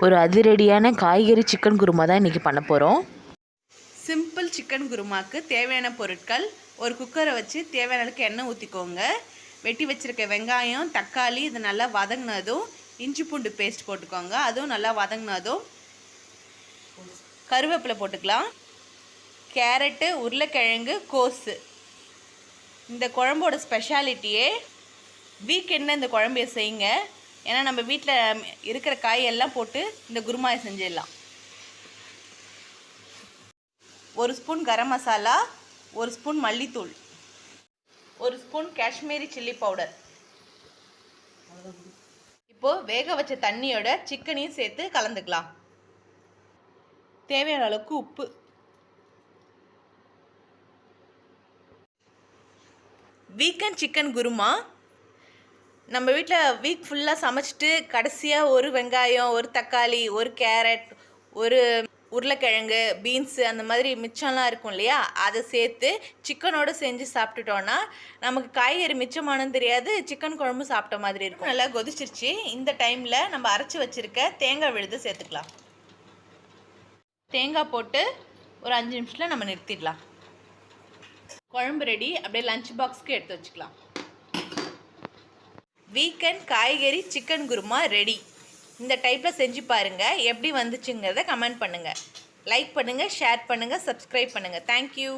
ஒரு அதிரடியான காய்கறி சிக்கன் குருமா தான் இன்றைக்கி பண்ண போகிறோம். சிம்பிள் சிக்கன் குருமாக்கு தேவையான பொருட்கள்: ஒரு குக்கரை வச்சு தேவையான அளவுக்கு எண்ணெய் ஊற்றிக்கோங்க. வெட்டி வச்சுருக்க வெங்காயம், தக்காளி இது நல்லா வதங்கினதும் இஞ்சி பூண்டு பேஸ்ட் போட்டுக்கோங்க. அதுவும் நல்லா வதங்கினதும் கருவேப்பிலை போட்டுக்கலாம். கேரட்டு, உருளைக்கிழங்கு, கோஸு. இந்த குழம்போட ஸ்பெஷாலிட்டியே வீக்கெண்டில் இந்த குழம்பைய செய்யுங்க. ஏன்னா நம்ம வீட்டில் இருக்கிற காயெல்லாம் போட்டு இந்த குருமாயை செஞ்சிடலாம். ஒரு ஸ்பூன் கரம் மசாலா, ஒரு ஸ்பூன் மல்லித்தூள், ஒரு ஸ்பூன் காஷ்மீரி சில்லி பவுடர். இப்போது வேக வச்ச தண்ணியோட சிக்கனையும் சேர்த்து கலந்துக்கலாம். தேவையான அளவுக்கு உப்பு. வீக்கெண்ட் சிக்கன் குருமா நம்ம வீட்டில் வீக் ஃபுல்லாக சமைச்சிட்டு கடைசியாக ஒரு வெங்காயம், ஒரு தக்காளி, ஒரு கேரட், ஒரு உருளைக்கிழங்கு, பீன்ஸு அந்த மாதிரி மிச்சம்லாம் இருக்கும் இல்லையா, அதை சேர்த்து சிக்கனோடு செஞ்சு சாப்பிட்டுட்டோன்னா நமக்கு காய்கறி மிச்சமானு தெரியாது, சிக்கன் குழம்பு சாப்பிட்ட மாதிரி இருக்கும். நல்லா கொதிச்சிருச்சு. இந்த டைமில் நம்ம அரைச்சி வச்சுருக்க தேங்காய் விழுது சேர்த்துக்கலாம். தேங்காய் போட்டு ஒரு 5 நிமிஷத்தில் நம்ம நிறுத்திடலாம். குழம்பு ரெடி. அப்படியே லஞ்ச் பாக்ஸ்க்கு எடுத்து வச்சுக்கலாம். வீக்கெண்ட் காய்கறி சிக்கன் குருமா ரெடி. இந்த டைப்பில் செஞ்சு பாருங்கள். எப்படி வந்துச்சுங்கிறத கமெண்ட் பண்ணுங்கள். லைக் பண்ணுங்கள், ஷேர் பண்ணுங்கள், சப்ஸ்கிரைப் பண்ணுங்கள். தேங்க்யூ.